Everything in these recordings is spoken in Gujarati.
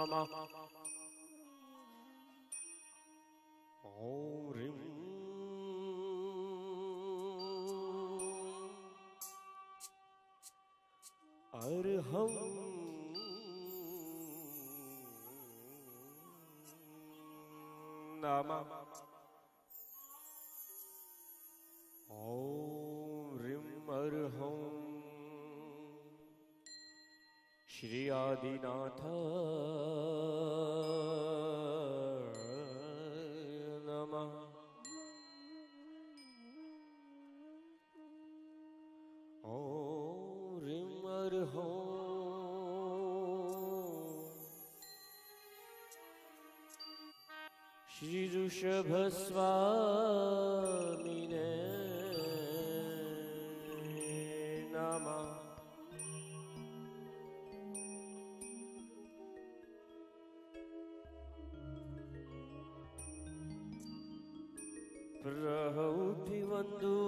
नमः। ॐ ह्रीं अर्हं नमः। ॐ ह्रीं अर्हं श्री आदिनाथ नमः। ॐ ह्रीं अर्हं श्री ऋषभस्वामिने नमः। प्रहौतिवन्दु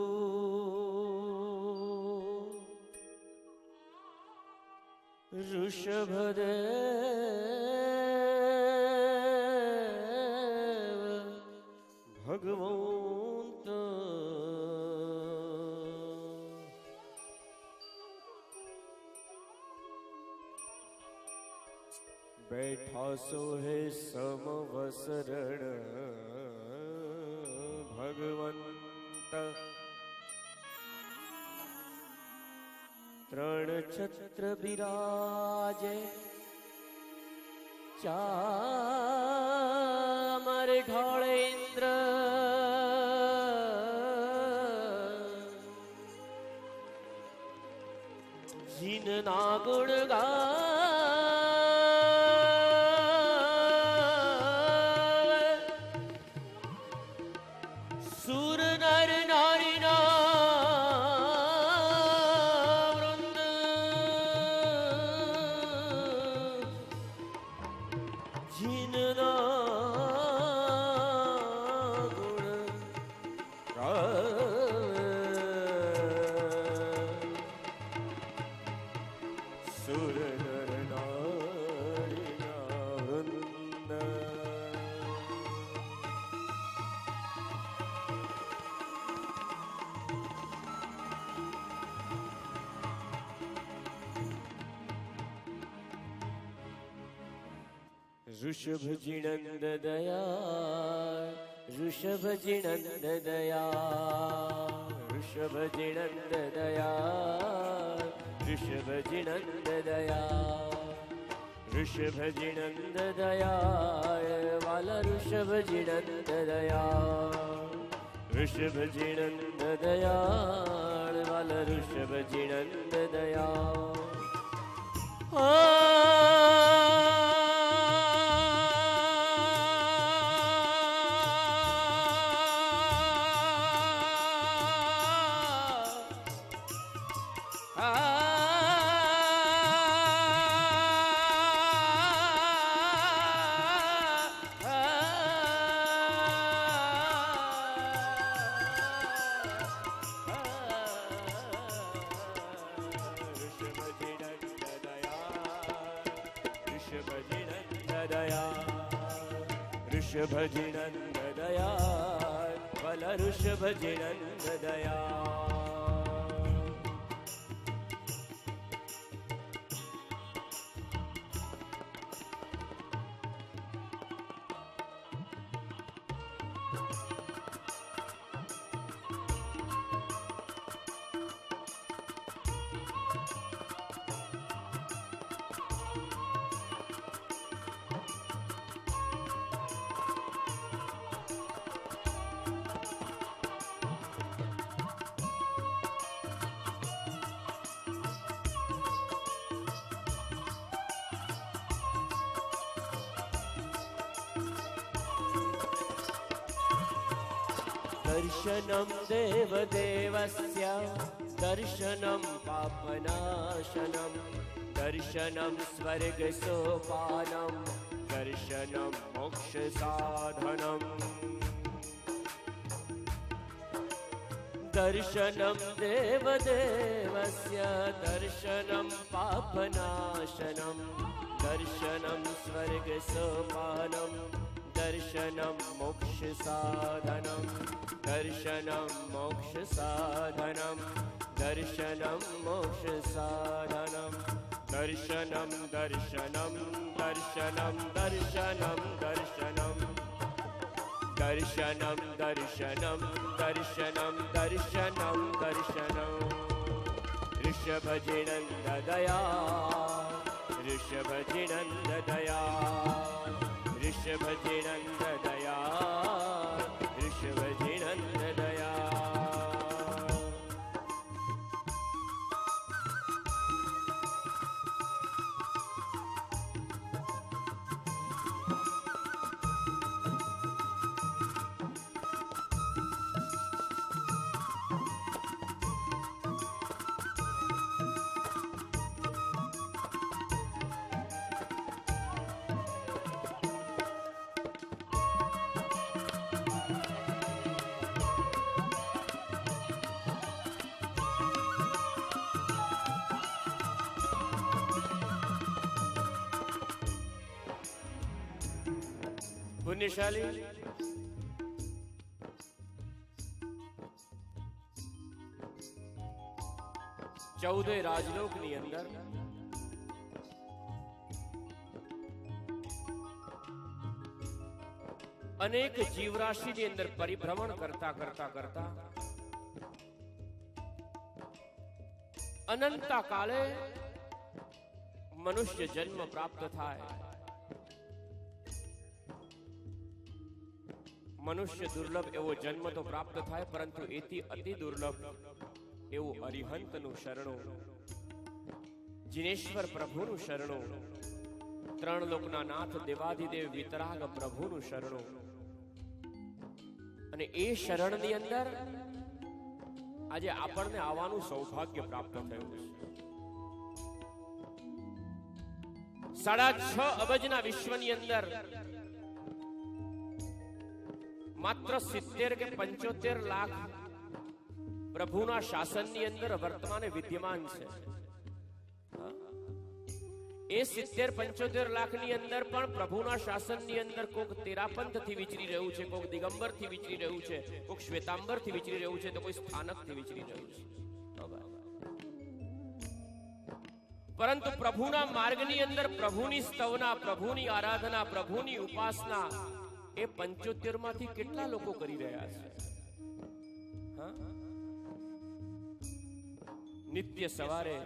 ऋषभदेव भगवंत बैठा सोहे समवसरण भगवंत त्रण छत्र बिराजे चामर ढोले इंद्र जिनना गुण गावे सुर नर नारी ना वृंद जिनना गुण गावे सुर नर नारी ना वृंद। ऋषभ जिनंद दया ऋषभ जिनंद दया ऋषभ जिनंद दया ऋषभ जिनंद दया ऋषभ जिनंद दया वाला ऋषभ जिनंद दया ऋषभ जिनंद दया वाला ऋषभ जिनंद दया। ऋषभ जिनंद दया वाला ऋषभ जिनंद दया। दर्शनं देवदेवस्य दर्शनं पापनाशनं दर्शनं स्वर्गसोपानं दर्शनं मोक्षसाधनं दर्शनं देवदेवस्य दर्शनं पापनाशनं दर्शनं स्वर्गसोपानं दर्शनं मोक्षसाधनं दर्शनं मोक्षसाधनं दर्शनं मोक्षसाधनं दर्शनं दर्शनं दर्शनं दर्शनं दर्शनं दर्शनं दर्शनं दर्शनं दर्शनं दर्शनं ऋषभजिनन्ददया ऋषभजिनन्ददया ऋषभजिनन्ददया ऋषभजिनन्ददया पुण्यशाली चौदह राजलोक ની અંદર અનેક જીવરાશિ ની અંદર પરિભ્રમણ કરતા કરતા કરતા અનંત કાલે મનુષ્ય જન્મ પ્રાપ્ત થાય. મનુષ્ય દુર્લભ એવો જન્મ તો પ્રાપ્ત થાય, પરંતુ એથી અતિ દુર્લભ એવું અરિહંતનું શરણું, જીનેશ્વર પ્રભુનું શરણું, ત્રણ લોકના નાથ દેવાધિદેવ વિતરાગ પ્રભુનું શરણું. અને એ શરણની અંદર આજે આપણને આવવાનું સૌભાગ્ય પ્રાપ્ત થયું છે. 6.5 અબજના વિશ્વની અંદર માત્ર 70 કે 75 લાખ પ્રભુના શાસનની અંદર વર્તમાને વિદ્યમાન છે. એ 70-75 લાખની અંદર પણ પ્રભુના શાસનની અંદર કોક તેરાપંથથી વિચરી રહ્યું છે, કોક દિગંબરથી વિચરી રહ્યું છે, કોક શ્વેતાંબરથી વિચરી રહ્યું છે, તો કોઈ સ્થાનકથી વિચરી રહ્યું છે. પરંતુ પ્રભુના માર્ગની અંદર પ્રભુની સ્તવના, પ્રભુની આરાધના, પ્રભુની ઉપાસના એ 75 માંથી કેટલા લોકો કરી રહ્યા છે? નિત્ય સવારે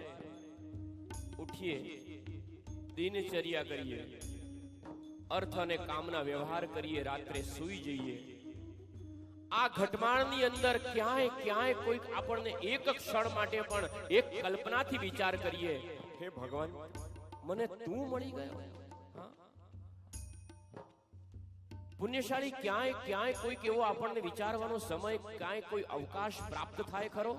ઉઠીએ, દિનચર્યા કરીએ, અર્થ અને કામના વ્યવહાર કરીએ, રાત્રે સૂઈ જઈએ. આ ઘટમાળની અંદર ક્યાંય ક્યાંય કોઈક આપણને એક ક્ષણ માટે પણ એક કલ્પનાથી વિચાર કરીએ, હે ભગવાન, મને તું મળી ગયો. પુણ્યશાળી ક્યાંય ક્યાંય કોઈક એવો આપણને વિચારવાનો સમય, ક્યાંય કોઈ અવકાશ પ્રાપ્ત થાય ખરો?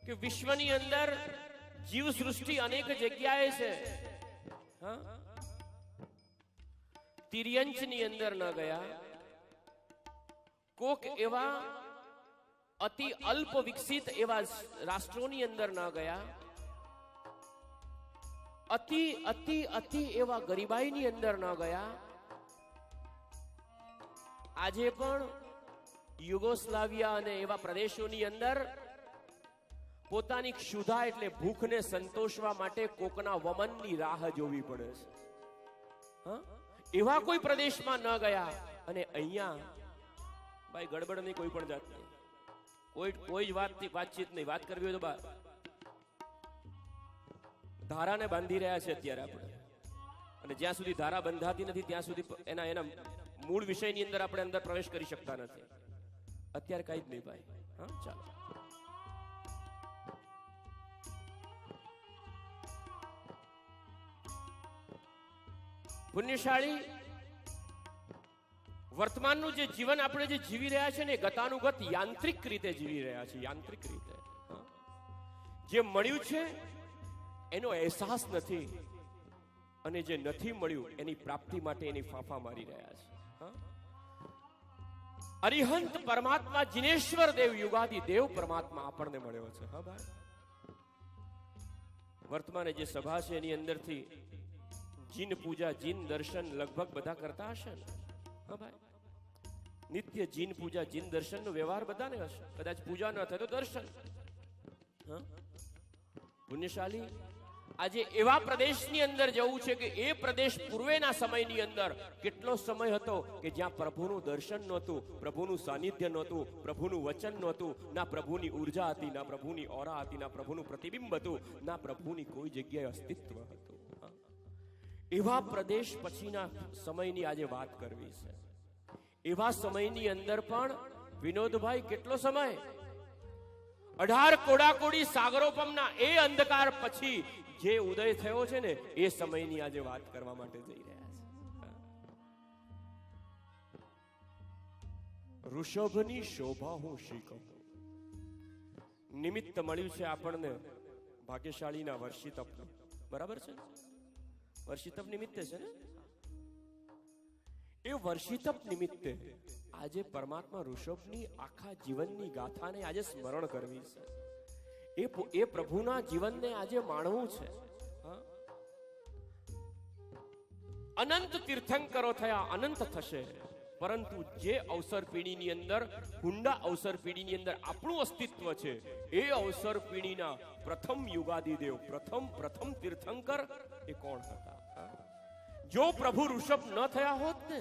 કે વિશ્વની અંદર જીવ સૃષ્ટિ અનેક જગ્યાએ છે. તિર્યંચની અંદર ન ગયા, કોક એવા અતિ અલ્પ વિકસિત એવા રાષ્ટ્રોની અંદર ન ગયા, અતિ અતિ અતિ એવા ગરીબાઈની અંદર ન ગયા. આજે પણ યુગોસ્લાવિયા અને એવા પ્રદેશોની અંદર પોતાની ક્ષુધા એટલે ભૂખને સંતોષવા માટે કોકના વમનની રાહ જોવી પડે છે. એવા કોઈ પ્રદેશમાં ન ગયા. અને અહીંયા ભાઈ ગડબડ નહીં, કોઈ પણ જાત નહીં, કોઈ જ વાતચીત નહીં. વાત કરવી હોય તો બાર ધારાને બાંધી રહ્યા છે અત્યારે આપણે, અને જ્યાં સુધી ધારા બંધાતી નથી ત્યાં સુધી એના મૂળ વિષયની અંદર આપણે અંદર પ્રવેશ કરી શકતા નથી. અત્યારે કઈ જ નહીં ભાઈ. ચાલો, પુણ્યશાળી વર્તમાનનું જે જીવન આપણે જે જીવી રહ્યા છે ને, ગતાનુગત યાંત્રિક રીતે જીવી રહ્યા છે. યાંત્રિક રીતે જે મળ્યું છે એનો અહેસાસ નથી, અને જે નથી મળ્યું એની પ્રાપ્તિ માટે એની ફાંફા મારી રહ્યા છે. અરિહંત પરમાત્મા જીનેશ્વર દેવ યુગાદિ દેવ પરમાત્મા આપણને મળ્યો છે. હા ભાઈ, વર્તમાને જે સભા છે એની અંદરથી જીન પૂજા, જીન દર્શન લગભગ બધા કરતા હશે ને? હા ભાઈ, નિત્ય જીન પૂજા, જીન દર્શન નો વ્યવહાર બધાને હશે. કદાચ પૂજા ન થાય તો દર્શન. હા, પુણ્યશાલી આજે એવા પ્રદેશની અંદર જવું છે કે એ પ્રદેશ પૂર્વેના સમયની અંદર કેટલો સમય હતો કે જ્યાં પ્રભુનું દર્શન નહોતું, પ્રભુનું સાનિધ્ય નહોતું, પ્રભુનું વચન નહોતું, ના પ્રભુની ઉર્જા હતી, ના પ્રભુની ઓરા હતી, ના પ્રભુનું પ્રતિબિંબ હતું, ના પ્રભુની કોઈ જગ્યાએ અસ્તિત્વ હતું. એવા પ્રદેશ પછીના સમયની આજે વાત કરવી છે. એવા સમયની અંદર પણ વિનોદભાઈ કેટલો સમય, 18 કોડાકોડી સાગરોપમના એ અંધકાર પછી જે ઉદય થયો છે ને એ સમયની આજે વાત કરવા માટે જઈ રહ્યા છે. ઋષભની શોભા હું શી કહું. નિમિત્ત મળ્યું છે આપણને ભાગ્યશાળીના વર્ષિતપનું. બરાબર છે, વર્ષિતપ નિમિત્તે છે ને. એ વર્ષિતપ નિમિત્તે આજે પરમાત્મા ઋષભની આખા જીવનની ગાથાને આજે સ્મરણ કરવી છે. એ પ્રભુના જીવનને આજે માણવું છે. અનંત તીર્થંકરો થયા, અનંત થશે, પરંતુ જે અવસર પેઢીની અંદર, હુંડા અવસર પેઢીની અંદર આપણું અસ્તિત્વ છે, એ અવસર પેઢીના પ્રથમ યુગાદિદેવ, પ્રથમ તીર્થંકર એ કોણ હતા? જો પ્રભુ ઋષભ ન થયા હોત ને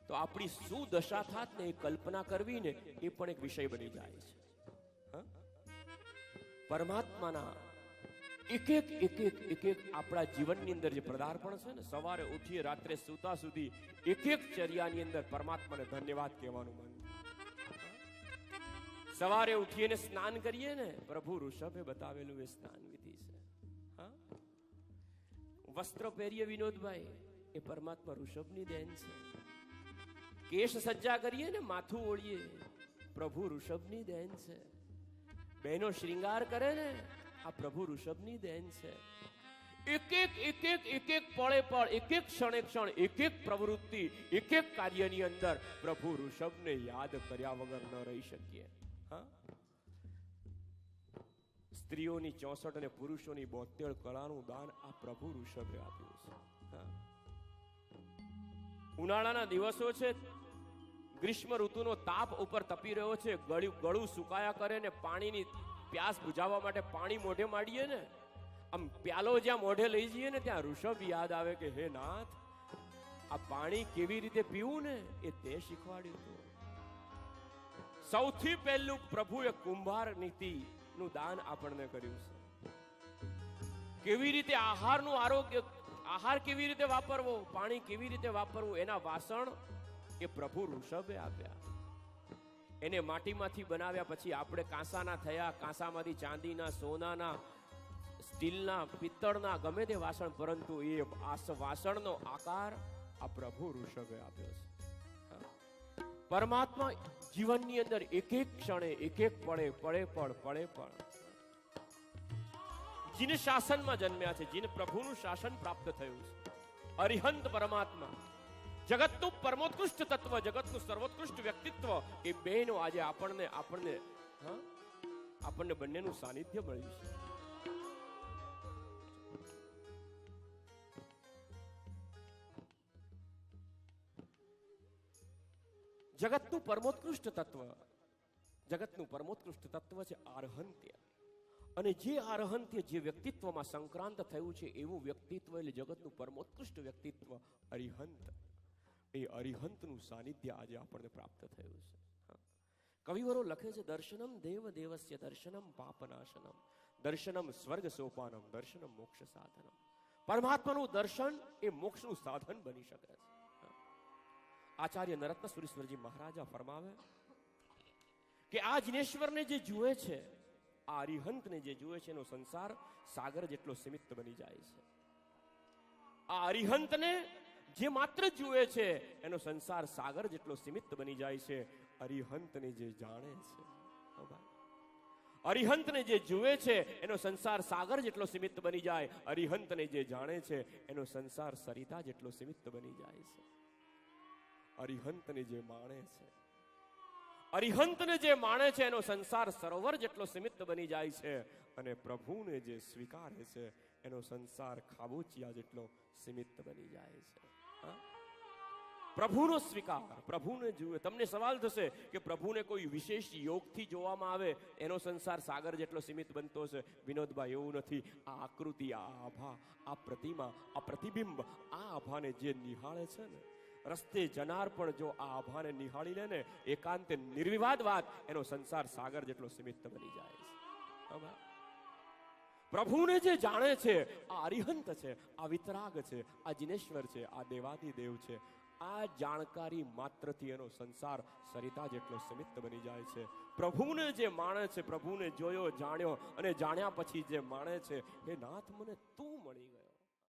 તો આપણી શું દશા થાત ને એ કલ્પના કરવી ને એ પણ એક વિષય બની જાય છે. પરમાત્માના એક એક આપણા જીવનની અંદર જે પદાર્પણ છે ને, સવારે ઉઠીએ રાત્રે સૂતા સુધી એક ચર્યાની અંદર પરમાત્માને ધન્યવાદ કહેવાનું મન. સવારે ઉઠીને સ્નાન કરીએ ને, પ્રભુ ઋષભે બતાવેલું એ સ્નાન વિધિ છે. વસ્ત્ર પહેરીએ વિનોદભાઈ, એ પરમાત્મા ઋષભની દેન છે. કેશ સજ્જા કરીએ ને, માથું ઓળીએ, પ્રભુ ઋષભની દેન છે. બહેનો શ્રૃંગાર કરે ને, આ પ્રભુ ઋષભની દેન છે. એક એક પળે પળ, એક ક્ષણે ક્ષણ, એક પ્રવૃત્તિ, એક કાર્યની અંદર પ્રભુ ઋષભને યાદ કર્યા વગર ન રહી શકીએ. હા, સ્ત્રીઓની 64 અને પુરુષોની 72 કળાનું દાન આ પ્રભુ ઋષભે આપ્યું છે. ઉનાળાના દિવસો છે, ગ્રીષ્મ ઋતુનો તાપ ઉપર તપી રહ્યો છે, ગળું સુકાયા કરે ને પાણીની પ્યાસ બુઝાવવા માટે પાણી મોઢે માંડીએ ને, આમ પ્યાલો જ્યાં મોઢે લઈ જઈએ ને ત્યાં ઋષભ યાદ આવે કે હે નાથ, આ પાણી કેવી રીતે પીવું ને એ તે શીખવાડ્યું હતું. સૌથી પહેલું પ્રભુએ કુંભાર નીતિ નું દાન આપણને કર્યું છે. કેવી રીતે આહારનું આરોગ્ય, આહાર કેવી રીતે વાપરવો, પાણી કેવી રીતે વાપરવું, એના વાસણ એ પ્રભુ ઋષભે આપ્યા. એને માટીમાંથી બનાવ્યા પછી આપણે કાંસાના થયા, કાંસામાંથી ચાંદીના, સોનાના, સ્ટીલના, પિત્તળના, ગમે તે વાસણ, પરંતુ એ વાસણનો આકાર આ પ્રભુ ઋષભે આપ્યો છે. પરમાત્મા જીવનની અંદર એક ક્ષણે, એક પળે જીન શાસનમાં જન્મ્યા છે, જીન પ્રભુનું શાસન પ્રાપ્ત થયું છે. અરિહંત પરમાત્મા, જગતનું પરમોત્કૃષ્ટ તત્વ, જગતનું સર્વોત્કૃષ્ટ વ્યક્તિત્વ, એ બેનો આજે આપણને બંનેનું સાનિધ્ય મળ્યું છે. જગતનું પરમોત્કૃષ્ટ તત્વ છે આરહંત્ય. અને જે આરહંત્ય, જે વ્યક્તિત્વમાં સંક્રાંત થયું છે એવું વ્યક્તિત્વ એટલે જગતનું પરમોત્કૃષ્ટ વ્યક્તિત્વ અરિહંત. એ અરિહંતનું સાનિધ્ય આજે આપણને પ્રાપ્ત થયું છે. કવિવરો લખે છે, દર્શનમ દેવ દેવસ્ય દર્શનમ પાપનાશનમ, દર્શનમ સ્વર્ગ સોપાનમ, દર્શનમ મોક્ષ સાધનમ. પરમાત્માનું દર્શન એ મોક્ષનું સાધન બની શકે છે. આચાર્ય નરત્ન સુરેશ્વરજી મહારાજા ફરમાવે કે આ જિનેશ્વરને જે જુએ છે, આ અરિહંતને જે જુએ છે, એનો સંસાર સાગર જેટલો સીમિત બની જાય છે. આ અરિહંતને જે માત્ર જુએ છે એનો સંસાર સાગર જેટલો સીમિત બની જાય છે. અરિહંતને જે જાણે છે, અરિહંતને જે જુએ છે એનો સંસાર સાગર જેટલો સીમિત બની જાય. અરિહંતને જે જાણે છે એનો સંસાર સરિતા જેટલો સીમિત બની જાય છે. અરિહંતને જે માણે છે અરિહંતને જે માણે છે એનો સંસાર સરોવર જેટલો સીમિત બની જાય છે, અને પ્રભુને જે સ્વીકારે છે એનો સંસાર ખાબોચિયા જેટલો સીમિત બની જાય છે. હા? પ્રભુનો સ્વીકાર, પ્રભુને જુએ. તમને સવાલ થશે કે પ્રભુને કોઈ વિશેષ યોગથી જોવામાં આવે એનો સંસાર સાગર જેટલો સીમિત બનતો હશે. વિનોદભાઈ, એવું નથી. આ આકૃતિ, આ આભા, આ પ્રતિમા, આ પ્રતિબિંબ, આ આભાને જે નિહાળે છે ને, રસ્તે જનાર પણ જો આ આભાને નિહાળી લે ને, એકાંતે નિર્વિવાદ વાત, એનો સંસાર સાગર જેટલો સીમિત બની જાય છે. પ્રભુને જે જાણે છે, આ અરિહંત છે, આ વિતરાગ છે, આ જિનેશ્વર છે, આ દેવાદિદેવ છે, આ જાણકારી માત્રથી એનો સંસાર સરિતા જેટલો સીમિત બની જાય છે. પ્રભુને જે માણે છે, પ્રભુને જોયો, જાણ્યો, અને જાણ્યા પછી જે માણે છે, હે નાથ મને તું મળી ગયો.